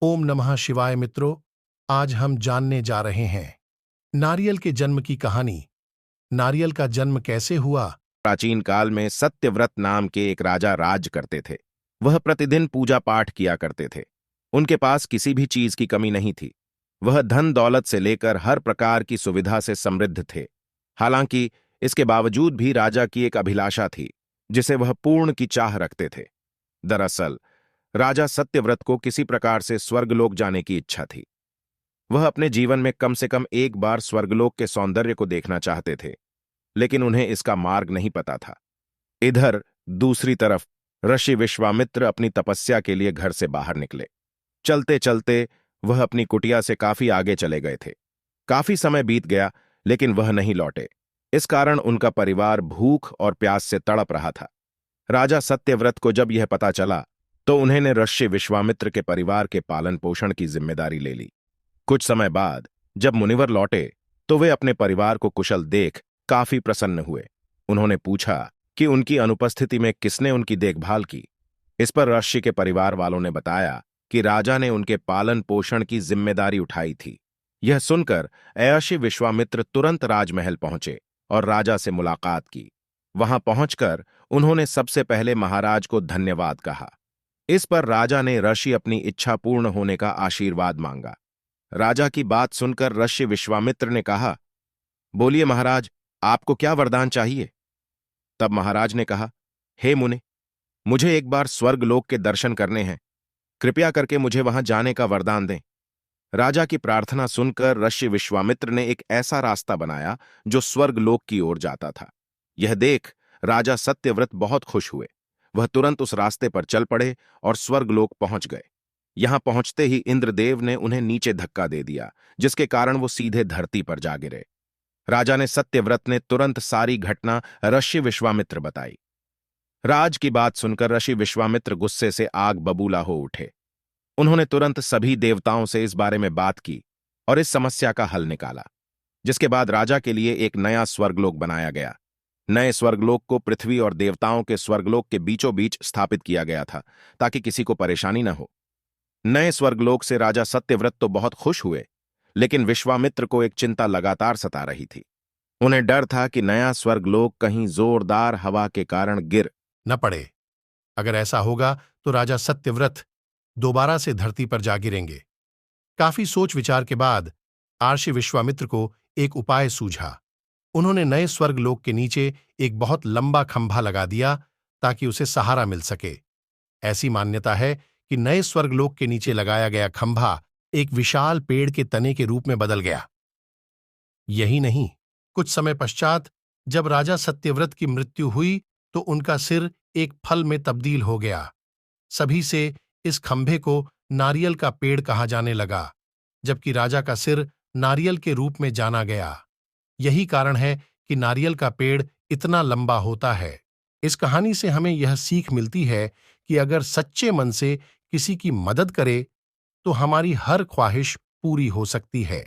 ओम नमः शिवाय मित्रों। आज हम जानने जा रहे हैं नारियल के जन्म की कहानी। नारियल का जन्म कैसे हुआ? प्राचीन काल में सत्यव्रत नाम के एक राजा राज करते थे। वह प्रतिदिन पूजा पाठ किया करते थे। उनके पास किसी भी चीज की कमी नहीं थी। वह धन दौलत से लेकर हर प्रकार की सुविधा से समृद्ध थे। हालांकि इसके बावजूद भी राजा की एक अभिलाषा थी जिसे वह पूर्ण की चाह रखते थे। दरअसल राजा सत्यव्रत को किसी प्रकार से स्वर्गलोक जाने की इच्छा थी। वह अपने जीवन में कम से कम एक बार स्वर्गलोक के सौंदर्य को देखना चाहते थे, लेकिन उन्हें इसका मार्ग नहीं पता था। इधर दूसरी तरफ ऋषि विश्वामित्र अपनी तपस्या के लिए घर से बाहर निकले। चलते चलते वह अपनी कुटिया से काफी आगे चले गए थे। काफी समय बीत गया, लेकिन वह नहीं लौटे। इस कारण उनका परिवार भूख और प्यास से तड़प रहा था। राजा सत्यव्रत को जब यह पता चला तो उन्होंने ऋषि विश्वामित्र के परिवार के पालन पोषण की जिम्मेदारी ले ली। कुछ समय बाद जब मुनिवर लौटे तो वे अपने परिवार को कुशल देख काफी प्रसन्न हुए। उन्होंने पूछा कि उनकी अनुपस्थिति में किसने उनकी देखभाल की। इस पर ऋषि के परिवार वालों ने बताया कि राजा ने उनके पालन पोषण की जिम्मेदारी उठाई थी। यह सुनकर ऋषि विश्वामित्र तुरंत राजमहल पहुंचे और राजा से मुलाकात की। वहां पहुंचकर उन्होंने सबसे पहले महाराज को धन्यवाद कहा। इस पर राजा ने ऋषि अपनी इच्छा पूर्ण होने का आशीर्वाद मांगा। राजा की बात सुनकर ऋषि विश्वामित्र ने कहा, बोलिए महाराज, आपको क्या वरदान चाहिए? तब महाराज ने कहा, हे मुने, मुझे एक बार स्वर्गलोक के दर्शन करने हैं। कृपया करके मुझे वहां जाने का वरदान दें। राजा की प्रार्थना सुनकर ऋषि विश्वामित्र ने एक ऐसा रास्ता बनाया जो स्वर्गलोक की ओर जाता था। यह देख राजा सत्यव्रत बहुत खुश हुए। वह तुरंत उस रास्ते पर चल पड़े और स्वर्गलोक पहुंच गए। यहां पहुंचते ही इंद्रदेव ने उन्हें नीचे धक्का दे दिया, जिसके कारण वो सीधे धरती पर जा गिरे। राजा ने सत्यव्रत ने तुरंत सारी घटना ऋषि विश्वामित्र बताई। राज की बात सुनकर ऋषि विश्वामित्र गुस्से से आग बबूला हो उठे। उन्होंने तुरंत सभी देवताओं से इस बारे में बात की और इस समस्या का हल निकाला, जिसके बाद राजा के लिए एक नया स्वर्गलोक बनाया गया। नए स्वर्गलोक को पृथ्वी और देवताओं के स्वर्गलोक के बीचों बीच स्थापित किया गया था, ताकि किसी को परेशानी न हो। नए स्वर्गलोक से राजा सत्यव्रत तो बहुत खुश हुए, लेकिन विश्वामित्र को एक चिंता लगातार सता रही थी। उन्हें डर था कि नया स्वर्गलोक कहीं जोरदार हवा के कारण गिर न पड़े। अगर ऐसा होगा तो राजा सत्यव्रत दोबारा से धरती पर जा गिरेंगे। काफी सोच विचार के बाद महर्षि विश्वामित्र को एक उपाय सूझा। उन्होंने नए स्वर्गलोक के नीचे एक बहुत लंबा खंभा लगा दिया ताकि उसे सहारा मिल सके। ऐसी मान्यता है कि नए स्वर्गलोक के नीचे लगाया गया खंभा एक विशाल पेड़ के तने के रूप में बदल गया। यही नहीं, कुछ समय पश्चात जब राजा सत्यव्रत की मृत्यु हुई तो उनका सिर एक फल में तब्दील हो गया। सभी से इस खंभे को नारियल का पेड़ कहा जाने लगा, जबकि राजा का सिर नारियल के रूप में जाना गया। यही कारण है कि नारियल का पेड़ इतना लंबा होता है। इस कहानी से हमें यह सीख मिलती है कि अगर सच्चे मन से किसी की मदद करे तो हमारी हर ख्वाहिश पूरी हो सकती है।